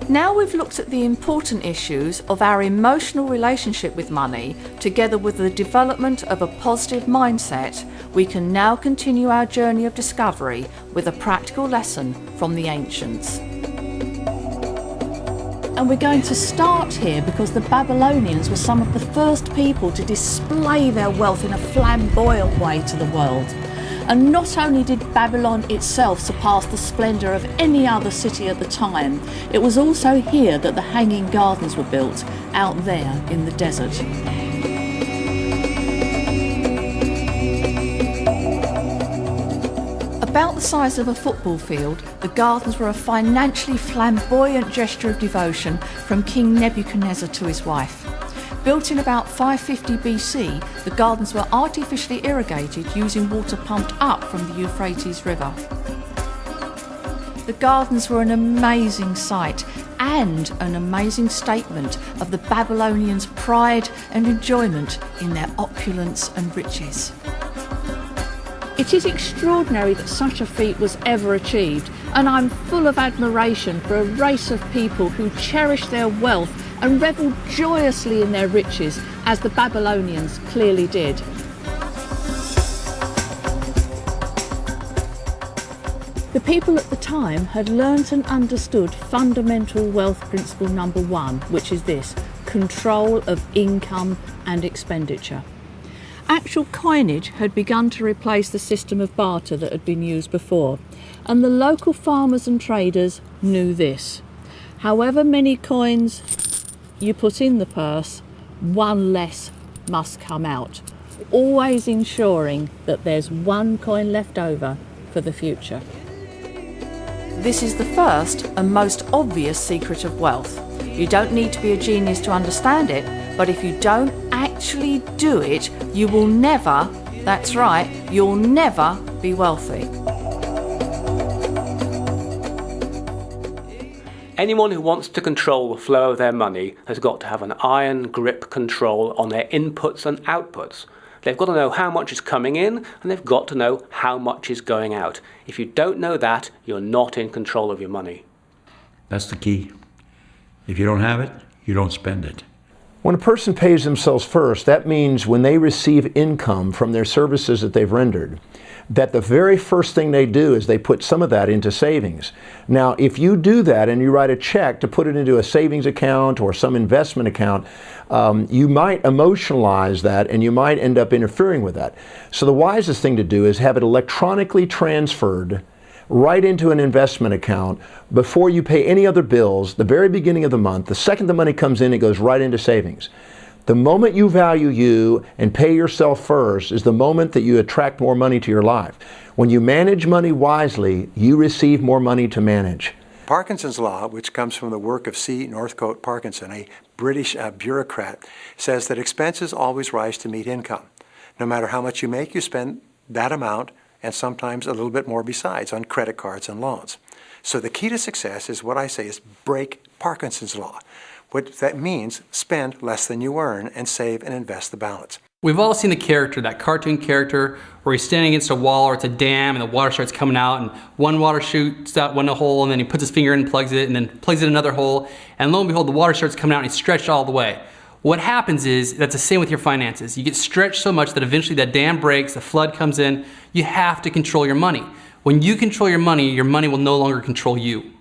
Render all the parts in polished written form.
Now we've looked at the important issues of our emotional relationship with money, together with the development of a positive mindset, we can now continue our journey of discovery with a practical lesson from the ancients. And we're going to start here because the Babylonians were some of the first people to display their wealth in a flamboyant way to the world. And not only did Babylon itself surpass the splendour of any other city at the time, it was also here that the Hanging Gardens were built, out there in the desert. About the size of a football field, the gardens were a financially flamboyant gesture of devotion from King Nebuchadnezzar to his wife. Built in about 550 BC, the gardens were artificially irrigated using water pumped up from the Euphrates River. The gardens were an amazing sight and an amazing statement of the Babylonians' pride and enjoyment in their opulence and riches. It is extraordinary that such a feat was ever achieved, and I'm full of admiration for a race of people who cherish their wealth and revel joyously in their riches, as the Babylonians clearly did. The people at the time had learnt and understood fundamental wealth principle number 1, which is this: control of income and expenditure. Actual coinage had begun to replace the system of barter that had been used before, and the local farmers and traders knew this. However many coins you put in the purse, one less must come out, always ensuring that there's one coin left over for the future. This is the first and most obvious secret of wealth. You don't need to be a genius to understand it, but if you don't actually do it, you will never, that's right, you'll never be wealthy. Anyone who wants to control the flow of their money has got to have an iron grip control on their inputs and outputs. They've got to know how much is coming in, and they've got to know how much is going out. If you don't know that, you're not in control of your money. That's the key. If you don't have it, you don't spend it. When a person pays themselves first, that means when they receive income from their services that they've rendered, that the very first thing they do is they put some of that into savings. Now, if you do that and you write a check to put it into a savings account or some investment account, you might emotionalize that and you might end up interfering with that. So the wisest thing to do is have it electronically transferred right into an investment account before you pay any other bills, the very beginning of the month. The second the money comes in, it goes right into savings. The moment you value you and pay yourself first is the moment that you attract more money to your life. When you manage money wisely, you receive more money to manage. Parkinsons Law, which comes from the work of C. Northcote Parkinson, a British bureaucrat, says that expenses always rise to meet income. No matter how much you make, you spend that amount and sometimes a little bit more besides on credit cards and loans. So the key to success is what I say is break Parkinson's Law. What that means, spend less than you earn and save and invest the balance. We've all seen the character, that cartoon character, where he's standing against a wall or it's a dam and the water starts coming out and one water shoots out one hole and then he puts his finger in and plugs it and then plugs it in another hole, and lo and behold the water starts coming out and he's stretched all the way. What happens is, that's the same with your finances. You get stretched so much that eventually that dam breaks, the flood comes in, you have to control your money. When you control your money will no longer control you.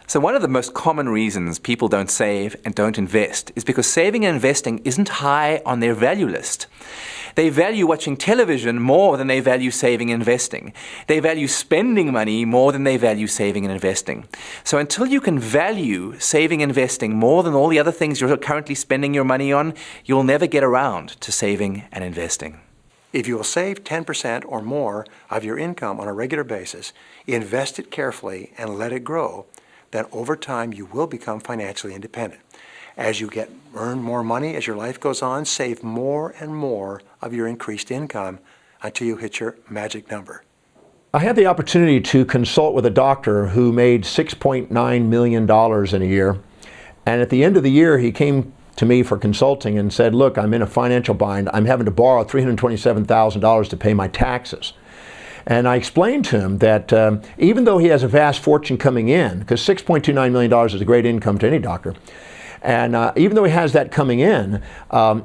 So one of the most common reasons people don't save and don't invest is because saving and investing isn't high on their value list. They value watching television more than they value saving and investing. They value spending money more than they value saving and investing. So until you can value saving and investing more than all the other things you're currently spending your money on, you'll never get around to saving and investing. If you will save 10% or more of your income on a regular basis, invest it carefully and let it grow, then over time you will become financially independent. As you earn more money as your life goes on, save more and more of your increased income until you hit your magic number. I had the opportunity to consult with a doctor who made $6.9 million in a year. And at the end of the year, he came to me for consulting and said, look, I'm in a financial bind. I'm having to borrow $327,000 to pay my taxes. And I explained to him that even though he has a vast fortune coming in, because $6.29 million is a great income to any doctor, and even though he has that coming in,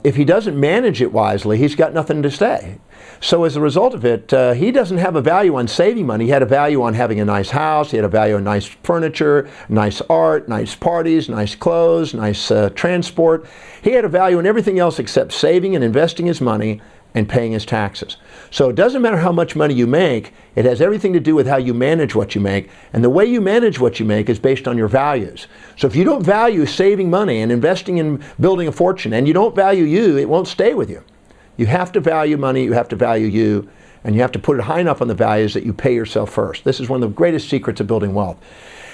if he doesn't manage it wisely, he's got nothing to stay. So as a result of it, he doesn't have a value on saving money. He had a value on having a nice house. He had a value on nice furniture, nice art, nice parties, nice clothes, nice transport. He had a value in everything else except saving and investing his money and paying his taxes. So it doesn't matter how much money you make, it has everything to do with how you manage what you make, and the way you manage what you make is based on your values. So if you don't value saving money and investing in building a fortune, and you don't value you, it won't stay with you. You have to value money, you have to value you, and you have to put it high enough on the values that you pay yourself first. This is one of the greatest secrets of building wealth.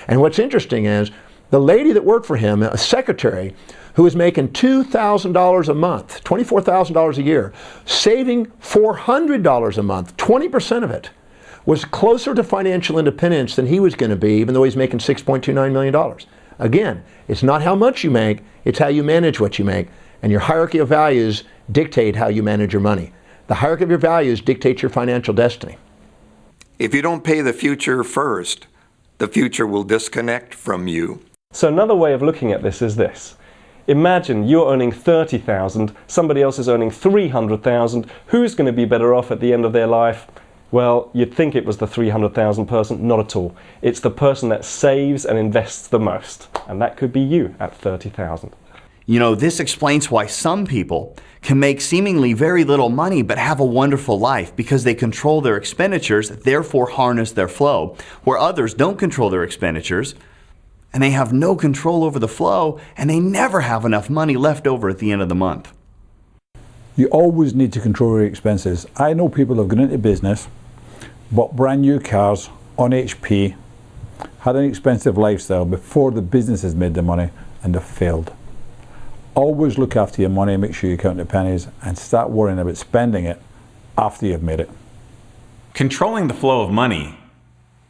And what's interesting is, the lady that worked for him, a secretary, who was making $2,000 a month, $24,000 a year, saving $400 a month, 20% of it, was closer to financial independence than he was going to be, even though he's making $6.29 million. Again, it's not how much you make, it's how you manage what you make, and your hierarchy of values dictate how you manage your money. The hierarchy of your values dictates your financial destiny. If you don't pay the future first, the future will disconnect from you. So another way of looking at this is this. Imagine you're earning 30,000, somebody else is earning 300,000. Who's going to be better off at the end of their life? Well, you'd think it was the 300,000 person, not at all. It's the person that saves and invests the most, and that could be you at 30,000. You know, this explains why some people can make seemingly very little money but have a wonderful life because they control their expenditures, therefore harness their flow, where others don't control their expenditures and they have no control over the flow and they never have enough money left over at the end of the month. You always need to control your expenses. I know people who have gone into business, bought brand new cars on HP, had an expensive lifestyle before the business has made the money, and have failed. Always look after your money, make sure you count the pennies, and start worrying about spending it after you've made it. Controlling the flow of money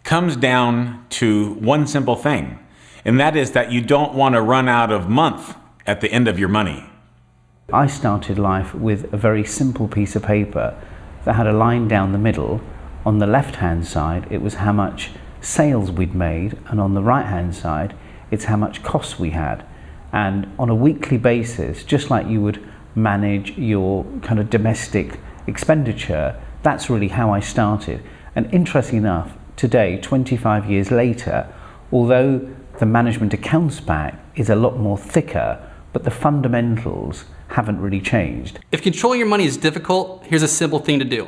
comes down to one simple thing, and that is that you don't want to run out of month at the end of your money. I started life with a very simple piece of paper that had a line down the middle. On the left-hand side, it was how much sales we'd made, and on the right-hand side, it's how much costs we had. And on a weekly basis, just like you would manage your kind of domestic expenditure, that's really how I started. And interesting enough, today, 25 years later, although the management accounts pack is a lot more thicker, but the fundamentals haven't really changed. If controlling your money is difficult, here's a simple thing to do.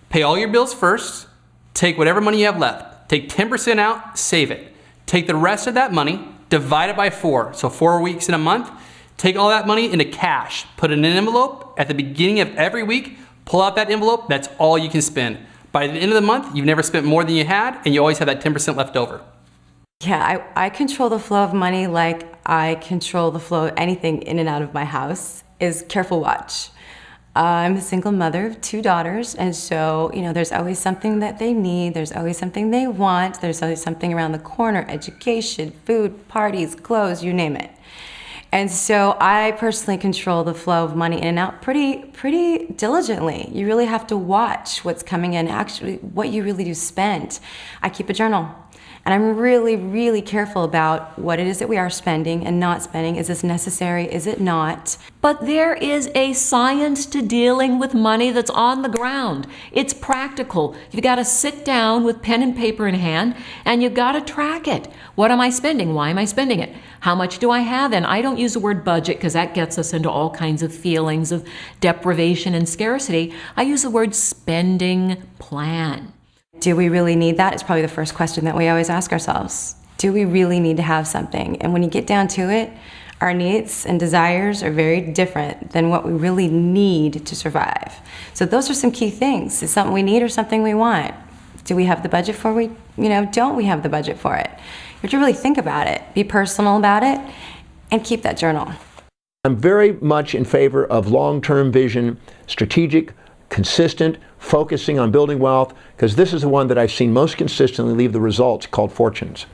Pay all your bills first, take whatever money you have left, take 10% out, save it. Take the rest of that money, divide it by 4, so 4 weeks in a month, take all that money into cash, put it in an envelope, at the beginning of every week, pull out that envelope, that's all you can spend. By the end of the month, you've never spent more than you had, and you always have that 10% left over. Yeah, I control the flow of money like I control the flow of anything in and out of my house, is careful watch. I'm a single mother of 2 daughters, and so, there's always something that they need, there's always something they want, there's always something around the corner, education, food, parties, clothes, you name it. And so I personally control the flow of money in and out pretty diligently. You really have to watch what's coming in, actually what you really do spend. I keep a journal. And I'm really, really careful about what it is that we are spending and not spending. Is this necessary? Is it not? But there is a science to dealing with money that's on the ground. It's practical. You've got to sit down with pen and paper in hand, and you've got to track it. What am I spending? Why am I spending it? How much do I have? And I don't use the word budget because that gets us into all kinds of feelings of deprivation and scarcity. I use the word spending plan. Do we really need that? It's probably the first question that we always ask ourselves. Do we really need to have something? And when you get down to it, our needs and desires are very different than what we really need to survive. So those are some key things. Is something we need or something we want? Do we have the budget for it? Don't we have the budget for it? You have to really think about it, be personal about it, and keep that journal. I'm very much in favor of long-term vision, strategic, consistent, focusing on building wealth, because this is the one that I've seen most consistently leave the results, called fortunes.